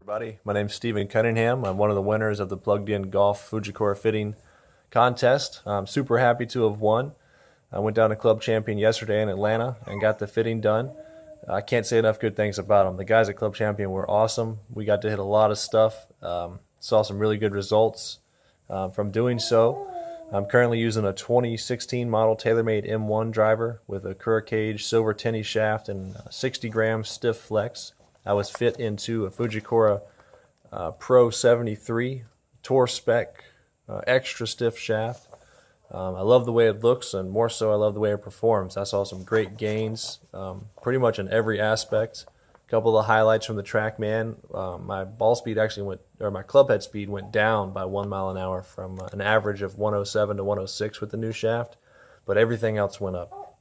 Everybody, my name's Stephen Cunningham. I'm one of the winners of the Plugged In Golf Fujikura Fitting Contest. I'm super happy to have won. I went down to Club Champion yesterday in Atlanta and got the fitting done. I can't say enough good things about them. The guys at Club Champion were awesome. We got to hit a lot of stuff. Saw some really good results from doing so. I'm currently using a 2016 model TaylorMade M1 driver with a Cura Cage silver tinny shaft and 60 grams stiff flex. I was fit into a Fujikura Pro 73 Tour spec extra stiff shaft. I love the way it looks, and more so I love the way it performs. I saw some great gains pretty much in every aspect. A couple of the highlights from the TrackMan. My ball speed actually went, or my club head speed went down by 1 mile an hour from an average of 107 to 106 with the new shaft, but everything else went up.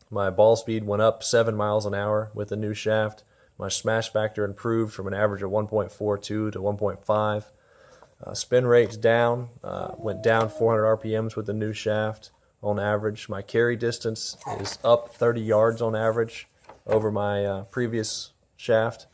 My ball speed went up 7 miles an hour with the new shaft. My smash factor improved from an average of 1.42 to 1.5. Spin rate's down, went down 400 RPMs with the new shaft on average. My carry distance is up 30 yards on average over my previous shaft.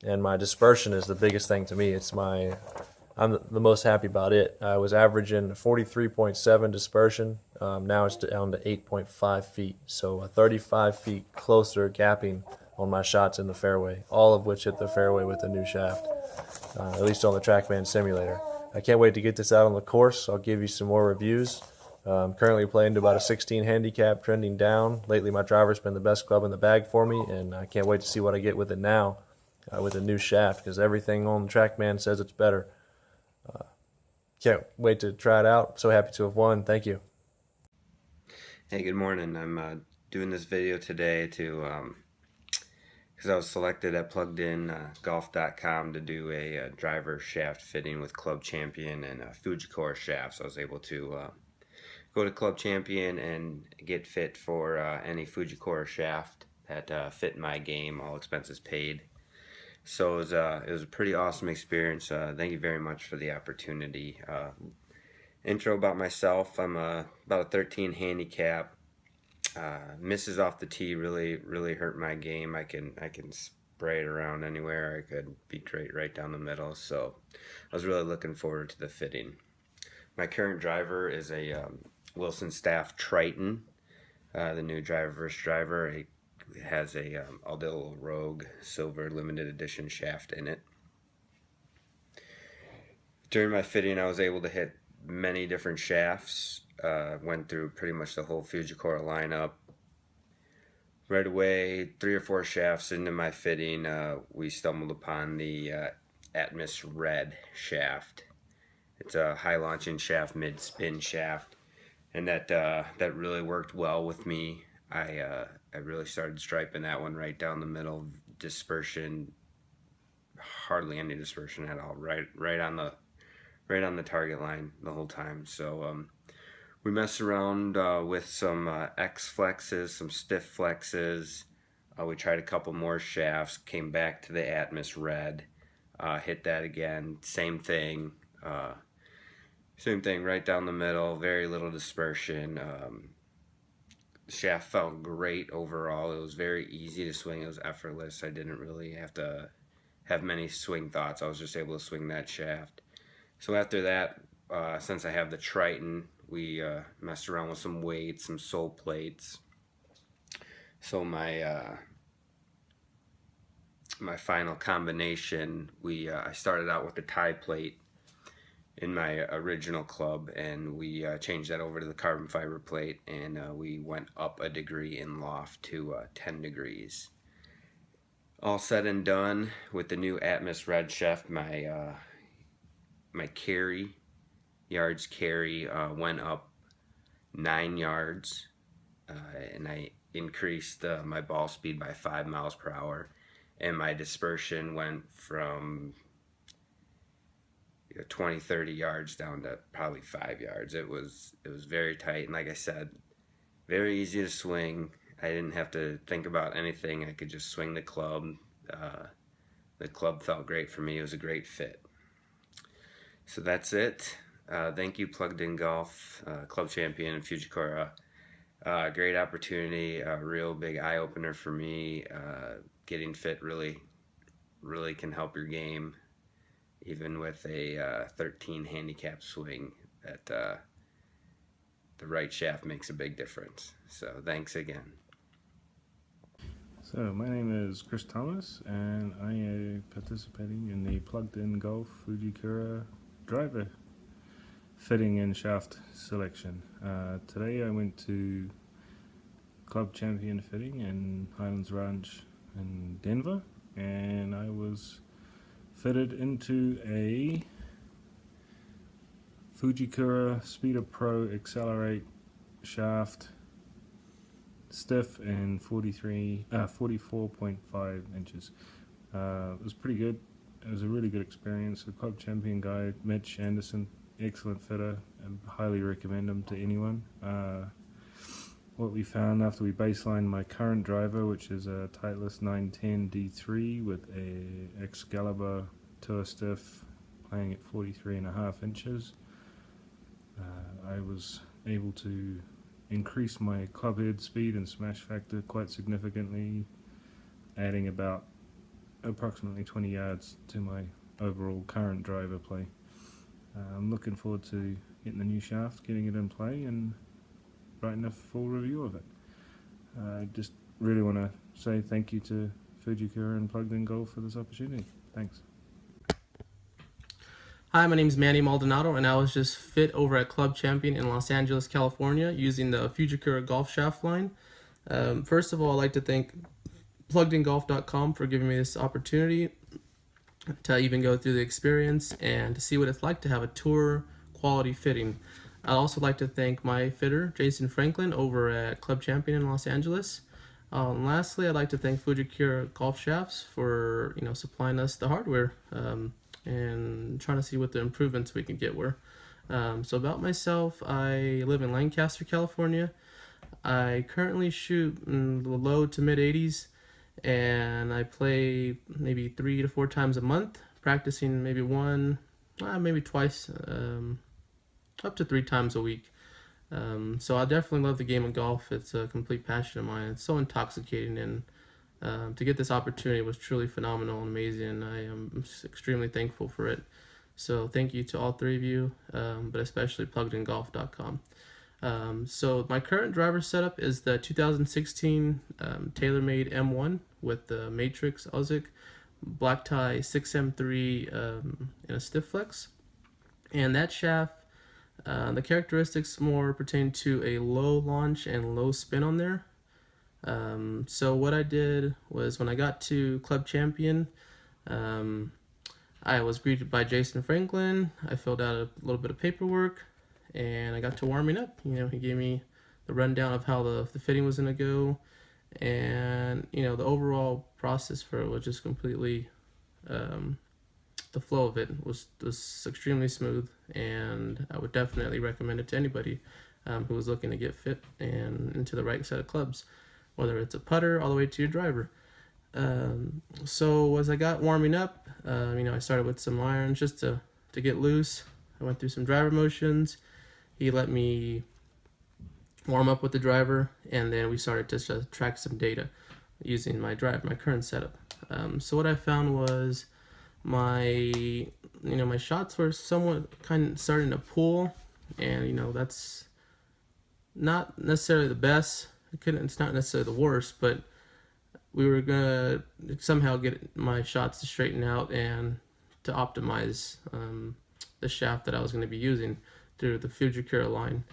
And my dispersion is the biggest thing to me. I'm the most happy about it. I was averaging 43.7 dispersion. Now it's down to 8.5 feet. So 35 feet closer gapping on my shots in the fairway, all of which hit the fairway with the new shaft, at least on the TrackMan simulator. I can't wait to get this out on the course. I'll give you some more reviews. I'm currently playing to about a 16 handicap, trending down. Lately, my driver's been the best club in the bag for me, and I can't wait to see what I get with it now with a new shaft, because everything on the TrackMan says it's better. Can't wait to try it out. So happy to have won. Thank you. Hey, good morning. I'm doing this video today because I was selected at PluggedInGolf.com to do a driver shaft fitting with Club Champion and a Fujikura shaft. So I was able to go to Club Champion and get fit for any Fujikura shaft that fit my game, all expenses paid. So it was a pretty awesome experience. Thank you very much for the opportunity. Intro about myself: I'm about a 13 handicap. Misses off the tee really hurt my game. I can spray it around anywhere. I could be great right down the middle. So I was really looking forward to the fitting. My current driver is a Wilson Staff Triton, the new driver versus driver. It has a Aldil Rogue silver limited edition shaft in it. During my fitting, I was able to hit many different shafts. Went through pretty much the whole Fujikura lineup. Right away, 3 or 4 shafts into my fitting, we stumbled upon the Atmos Red shaft. It's a high launching shaft, mid spin shaft, and that really worked well with me. I really started striping that one right down the middle. Dispersion, hardly any dispersion at all. Right on the target line the whole time. So we messed around with some X flexes, some stiff flexes. We tried a couple more shafts, came back to the Atmos Red, hit that again, same thing right down the middle, very little dispersion. The shaft felt great overall. It was very easy to swing. It was effortless. I didn't really have to have many swing thoughts. I was just able to swing that shaft. So after that, since I have the Triton, we messed around with some weights, some sole plates. So my final combination, I started out with the tie plate in my original club, and we changed that over to the carbon fiber plate, and we went up a degree in loft to 10 degrees. All said and done with the new Atmos Red shaft, my yards carry went up 9 yards, and I increased my ball speed by 5 miles per hour, and my dispersion went from 20-30 yards down to probably 5 yards. It was very tight, and like I said, very easy to swing. I didn't have to think about anything. I could just swing the club. The club felt great for me. It was a great fit. So that's it. Thank you, Plugged In Golf, Club Champion, and Fujikura. Great opportunity, a real big eye-opener for me. Getting fit really can help your game. even with a 13 handicap swing, that the right shaft makes a big difference. So thanks again. So my name is Chris Thomas, and I am participating in the plugged-in golf Fujikura driver fitting and shaft selection. Today I went to Club Champion Fitting in Highlands Ranch in Denver, and I was fitted into a Fujikura Speeder Pro Accelerate shaft, stiff and 44.5 inches. It was pretty good. It was a really good experience. The club champion guy, Mitch Anderson, excellent fitter, and highly recommend him to anyone. What we found after we baselined my current driver, which is a Titleist 910 D3 with a Excalibur Tour Stiff playing at 43.5 inches, I was able to increase my club head speed and smash factor quite significantly, adding about approximately 20 yards to my overall current driver play. I'm looking forward to getting the new shaft, getting it in play, and writing a full review of it. I just really want to say thank you to Fujikura and Plugged In Golf for this opportunity. Thanks. Hi, my name is Manny Maldonado, and I was just fit over at Club Champion in Los Angeles, California, using the Fujikura golf shaft line. First of all, I'd like to thank PluggedInGolf.com for giving me this opportunity to even go through the experience and to see what it's like to have a tour quality fitting. I'd also like to thank my fitter, Jason Franklin, over at Club Champion in Los Angeles. Lastly, I'd like to thank Fujikura Golf Shafts for supplying us the hardware. And trying to see what the improvements we can get were. So about myself, I live in Lancaster, California. I currently shoot in the low to mid 80s, and I play maybe 3 to 4 times a month, practicing maybe maybe twice, up to 3 times a week. So I definitely love the game of golf. It's a complete passion of mine. It's so intoxicating, and to get this opportunity was truly phenomenal and amazing, and I am extremely thankful for it. So thank you to all 3 of you, but especially PluggedInGolf.com. So my current driver setup is the 2016 TaylorMade M1 with the Matrix Aussie black tie 6M3 and a stiff flex. And that shaft, the characteristics more pertain to a low launch and low spin on there. So what I did was, when I got to Club Champion, I was greeted by Jason Franklin. I filled out a little bit of paperwork, and I got to warming up. He gave me the rundown of how the fitting was going to go, and the overall process for it was just completely, the flow of it was extremely smooth, and I would definitely recommend it to anybody who was looking to get fit and into the right set of clubs, whether it's a putter all the way to your driver. So as I got warming up, I started with some irons just to get loose. I went through some driver motions. He let me warm up with the driver, and then we started to track some data using my current setup. So what I found was my shots were somewhat kind of starting to pull, and that's not necessarily the best. It's not necessarily the worst, but we were gonna somehow get my shots to straighten out and to optimize the shaft that I was going to be using through the Fujikura line.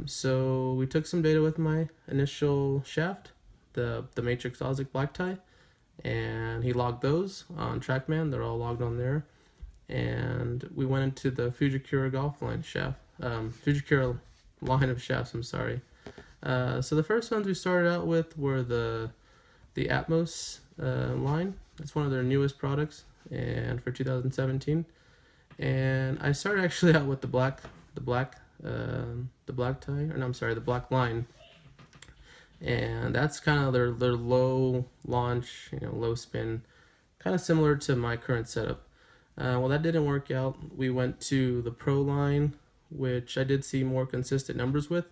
So we took some data with my initial shaft, the Matrix Aussie black tie, and he logged those on TrackMan. They're all logged on there, and we went into the Fujikura golf line shaft, Fujikura line of shafts. I'm sorry. So the first ones we started out with were the Atmos line. That's one of their newest products, and for 2017. And I started actually out with the black line, and that's kind of their low launch, low spin, kind of similar to my current setup. Well, that didn't work out. We went to the Pro line, which I did see more consistent numbers with,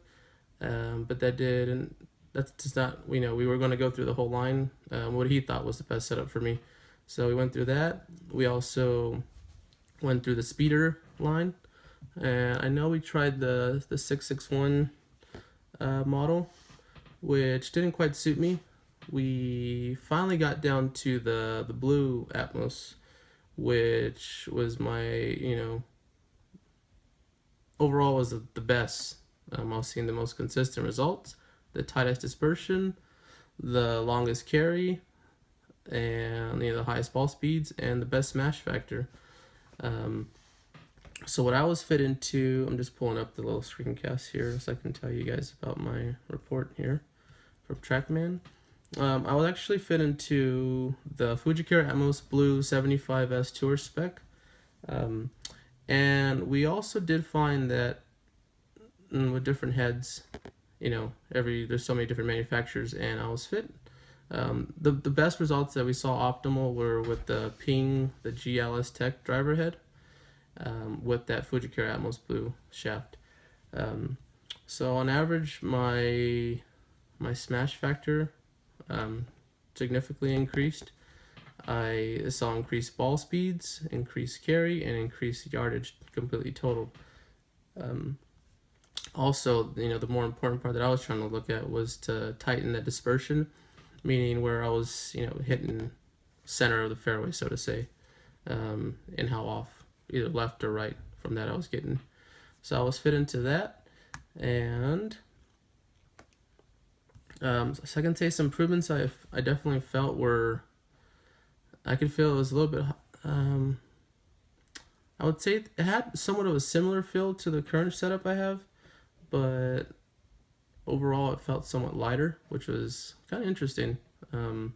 but that's just not, we were going to go through the whole line, what he thought was the best setup for me. So we went through that. We also went through the speeder line, and I know we tried the 661 model, which didn't quite suit me. We finally got down to the blue Atmos, which was my, overall was the best. I was seeing the most consistent results, the tightest dispersion, the longest carry, and the highest ball speeds, and the best smash factor. So what I was fit into, I'm just pulling up the little screencast here so I can tell you guys about my report here from TrackMan. I was actually fit into the Fujikura Atmos Blue 75S Tour spec. And we also did find that with different heads, there's so many different manufacturers, and I was fit. The best results that we saw optimal were with the Ping, the GLS Tech driver head, with that Fujikura Atmos Blue shaft. So on average, my smash factor significantly increased. I saw increased ball speeds, increased carry, and increased yardage completely total. Also, the more important part that I was trying to look at was to tighten the dispersion, meaning where I was, hitting center of the fairway, so to say, and how off, either left or right from that I was getting. So I was fit into that, and so I can say some improvements I definitely felt were, I could feel it was a little bit, I would say it had somewhat of a similar feel to the current setup I have, but overall it felt somewhat lighter, which was kind of interesting. And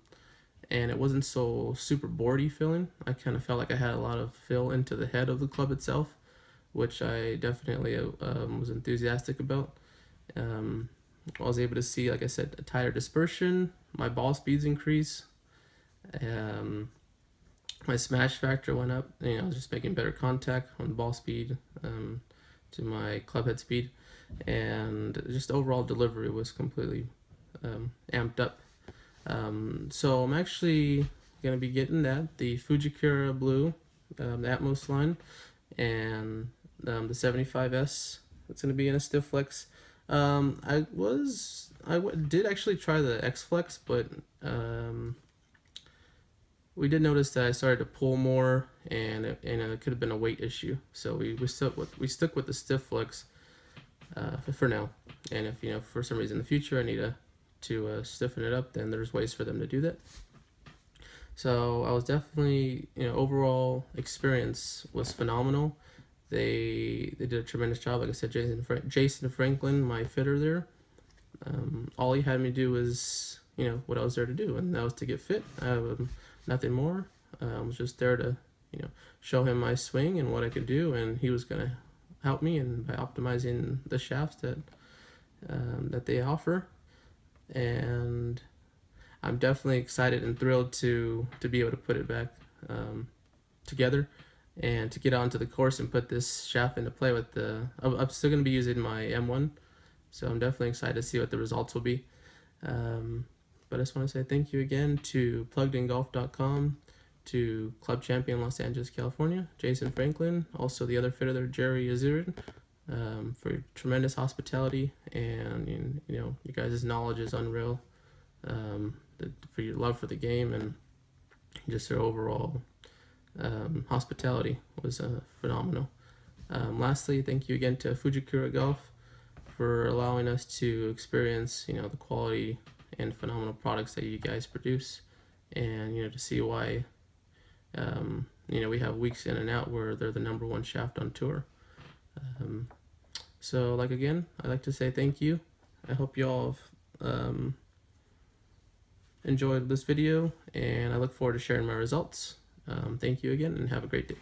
it wasn't so super boardy feeling. I kind of felt like I had a lot of fill into the head of the club itself, which I definitely was enthusiastic about. I was able to see, like I said, a tighter dispersion, my ball speeds increase, my smash factor went up. I was just making better contact on the ball speed to my club head speed, and just overall delivery was completely amped up. So I'm actually going to be getting the Fujikura Blue, the Atmos line, and the 75S. It's going to be in a stiff flex. Did actually try the X Flex, but we did notice that I started to pull more, and it could have been a weight issue. So we stuck with the stiff flex for now. And if for some reason in the future I need to stiffen it up, then there's ways for them to do that. So I was definitely, overall experience was phenomenal. They did a tremendous job. Like I said, Jason Franklin, my fitter there, all he had me do was, what I was there to do, and that was to get fit. Nothing more. I was just there to, show him my swing and what I could do, and he was gonna help me and by optimizing the shafts that they offer. And I'm definitely excited and thrilled to be able to put it back together and to get onto the course and put this shaft into play with I'm still going to be using my M1, so I'm definitely excited to see what the results will be. But I just want to say thank you again to PluggedInGolf.com, to Club Champion Los Angeles, California, Jason Franklin, also the other fitter there, Jerry Azurin, for your tremendous hospitality, and you guys' knowledge is unreal, for your love for the game, and just their overall hospitality was phenomenal. Lastly, thank you again to Fujikura Golf for allowing us to experience the quality and phenomenal products that you guys produce, and to see why we have weeks in and out where they're the #1 shaft on tour. So again, I'd like to say thank you. I hope you all have enjoyed this video, and I look forward to sharing my results. Thank you again, and have a great day.